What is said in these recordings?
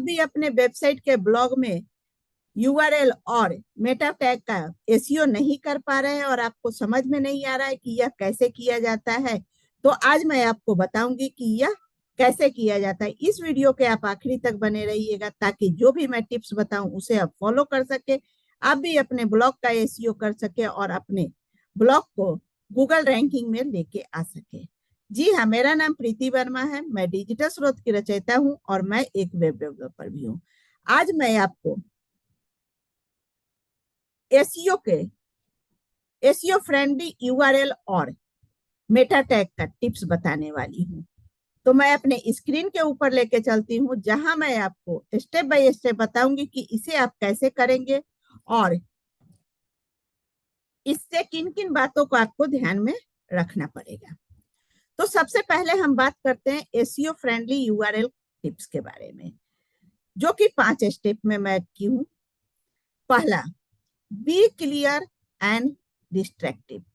भी अपने वेबसाइट के ब्लॉग में यूआरएल और मेटा टैग का एसईओ नहीं कर पा रहे हैं और आपको समझ में नहीं आ रहा है कि यह कैसे किया जाता है, तो आज मैं आपको बताऊंगी कि यह कैसे किया जाता है। इस वीडियो के आप आखिरी तक बने रहिएगा ताकि जो भी मैं टिप्स बताऊं उसे आप फॉलो कर सके, आप भी अपने ब्लॉग का एसईओ कर सके और अपने ब्लॉग को गूगल रैंकिंग में लेके आ सके। जी हाँ, मेरा नाम प्रीति वर्मा है, मैं डिजिटल स्रोत की रचयिता हूँ और मैं एक वेब डेवलपर भी हूँ। आज मैं आपको एसईओ फ्रेंडली यूआरएल और मेटा टैग का टिप्स बताने वाली हूँ। तो मैं अपने स्क्रीन के ऊपर लेके चलती हूँ जहां मैं आपको स्टेप बाय स्टेप बताऊंगी कि इसे आप कैसे करेंगे और इससे किन किन बातों को आपको ध्यान में रखना पड़ेगा। तो सबसे पहले हम बात करते हैं एसईओ फ्रेंडली यूआरएल टिप्स के बारे में, जो कि 5 स्टेप में मैं की हूँ। पहला, बी क्लियर एंड डिस्ट्रैक्टिव।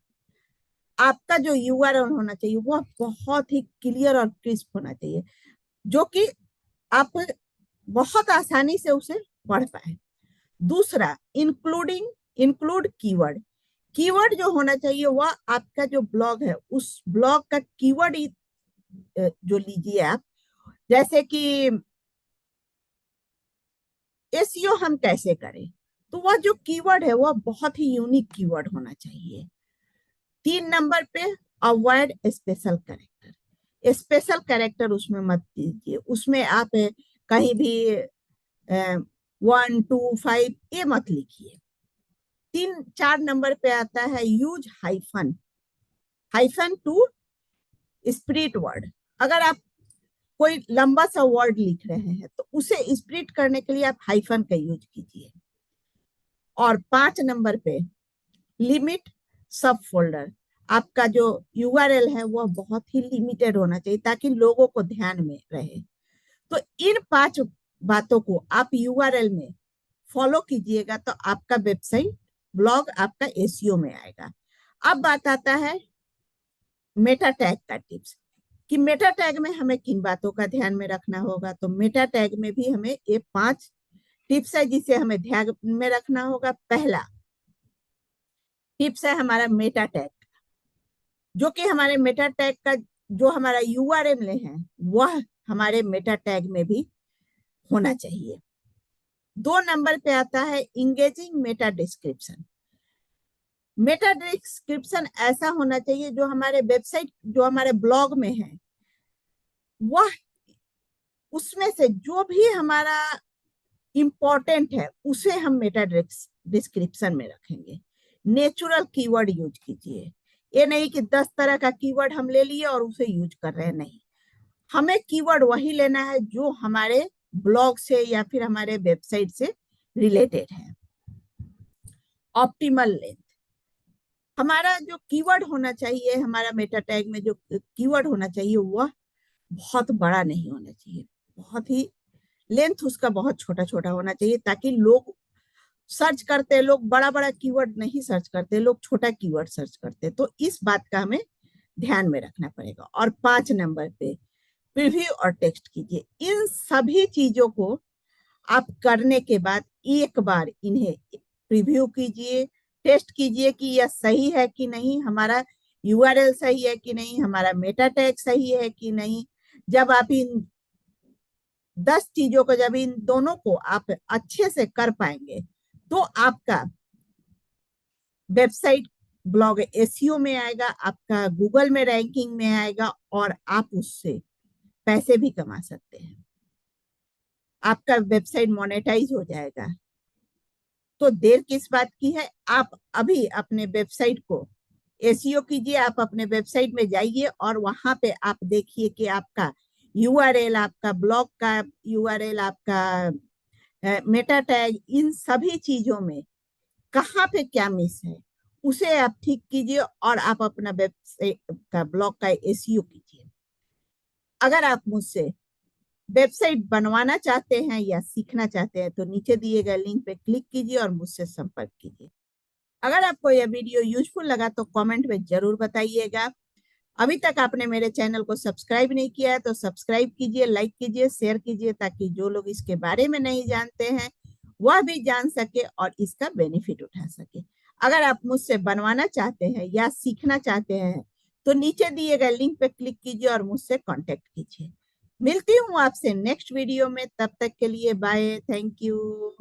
आपका जो यूआरएल होना चाहिए वो बहुत ही क्लियर और क्रिस्प होना चाहिए, जो कि आप बहुत आसानी से उसे पढ़ पाए। दूसरा, इंक्लूड कीवर्ड। कीवर्ड जो होना चाहिए वह आपका जो ब्लॉग है उस ब्लॉग का कीवर्ड जो लीजिए आप। जैसे कि एसईओ हम कैसे करें, तो वह जो कीवर्ड है वह बहुत ही यूनिक कीवर्ड होना चाहिए। 3 नंबर पे, avoid special character. Special character उसमें मत दीजिए, उसमें आप कहीं भी 1 2 5 ये मत लिखिए। 4 नंबर पे आता है use hyphen to split word. अगर आप कोई लंबा सा वर्ड लिख रहे हैं तो उसे स्प्लिट करने के लिए आप हाइफन का यूज कीजिए। और 5 नंबर पे, लिमिट सब फोल्डर। आपका जो यूआरएल है वह बहुत ही लिमिटेड होना चाहिए ताकि लोगों को ध्यान में रहे। तो इन 5 बातों को आप यूआरएल में फॉलो कीजिएगा तो आपका वेबसाइट ब्लॉग आपका एसईओ में आएगा। अब बात आता है मेटा टैग का टिप्स, कि मेटा टैग में हमें किन बातों का ध्यान में रखना होगा। तो मेटा टैग में भी हमें ये 5 टिप्स है जिसे हमें ध्यान में रखना होगा। पहला टिप्स है हमारा मेटा टैग, जो कि हमारे मेटा टैग का जो हमारा यूआरएल है वह हमारे मेटा टैग में भी होना चाहिए। 2 नंबर पे आता है engaging Meta description. Meta description ऐसा होना चाहिए जो हमारे वेबसाइट जो हमारे ब्लॉग में है वह उसमें से जो भी हमारा इंपॉर्टेंट है उसे हम मेटा डिस्क्रिप्शन में रखेंगे। नेचुरल कीवर्ड यूज कीजिए, ये नहीं कि 10 तरह का कीवर्ड हम ले लिए और उसे यूज कर रहे हैं, नहीं। हमें कीवर्ड वही लेना है जो हमारे ब्लॉग से या फिर हमारे वेबसाइट से रिलेटेड है। ऑप्टिमल लेंथ, हमारा जो कीवर्ड होना चाहिए, हमारा मेटा टैग में जो कीवर्ड होना चाहिए वह बहुत बड़ा नहीं होना चाहिए, बहुत ही लेंथ उसका बहुत छोटा छोटा होना चाहिए ताकि लोग सर्च करते, लोग बड़ा बड़ा कीवर्ड नहीं सर्च करते, लोग छोटा कीवर्ड सर्च करते। तो इस बात का हमें ध्यान में रखना पड़ेगा। और 5 नंबर पे प्रीव्यू और टेक्स्ट कीजिए। इन सभी चीजों को आप करने के बाद एक बार इन्हें प्रीव्यू कीजिए, टेस्ट कीजिए कि यह सही है कि नहीं, हमारा यूआरएल सही है कि नहीं, हमारा मेटा टैग सही है कि नहीं। जब आप इन 10 चीजों को, जब इन दोनों को आप अच्छे से कर पाएंगे तो आपका वेबसाइट ब्लॉग एसईओ में आएगा, आपका गूगल में रैंकिंग में आएगा और आप उससे पैसे भी कमा सकते हैं, आपका वेबसाइट मोनेटाइज हो जाएगा। तो देर किस बात की है, आप अभी अपने वेबसाइट को एसईओ कीजिए। आप अपने वेबसाइट में जाइए और वहां पे आप देखिए कि आपका यूआरएल, आपका ब्लॉग का यूआरएल, आपका मेटा टैग, इन सभी चीजों में कहाँ पे क्या मिस है उसे आप ठीक कीजिए और आप अपना वेबसाइट का ब्लॉग का एसईओ कीजिए। अगर आप मुझसे वेबसाइट बनवाना चाहते हैं या सीखना चाहते हैं तो नीचे दिए गए लिंक पे क्लिक कीजिए और मुझसे संपर्क कीजिए। अगर आपको यह वीडियो यूजफुल लगा तो कमेंट में जरूर बताइएगा। अभी तक आपने मेरे चैनल को सब्सक्राइब नहीं किया है तो सब्सक्राइब कीजिए, लाइक कीजिए, शेयर कीजिए, ताकि जो लोग इसके बारे में नहीं जानते हैं वह भी जान सके और इसका बेनिफिट उठा सके। अगर आप मुझसे बनवाना चाहते हैं या सीखना चाहते हैं तो नीचे दिए गए लिंक पे क्लिक कीजिए और मुझसे कांटेक्ट कीजिए। मिलती हूँ आपसे नेक्स्ट वीडियो में, तब तक के लिए बाय, थैंक यू।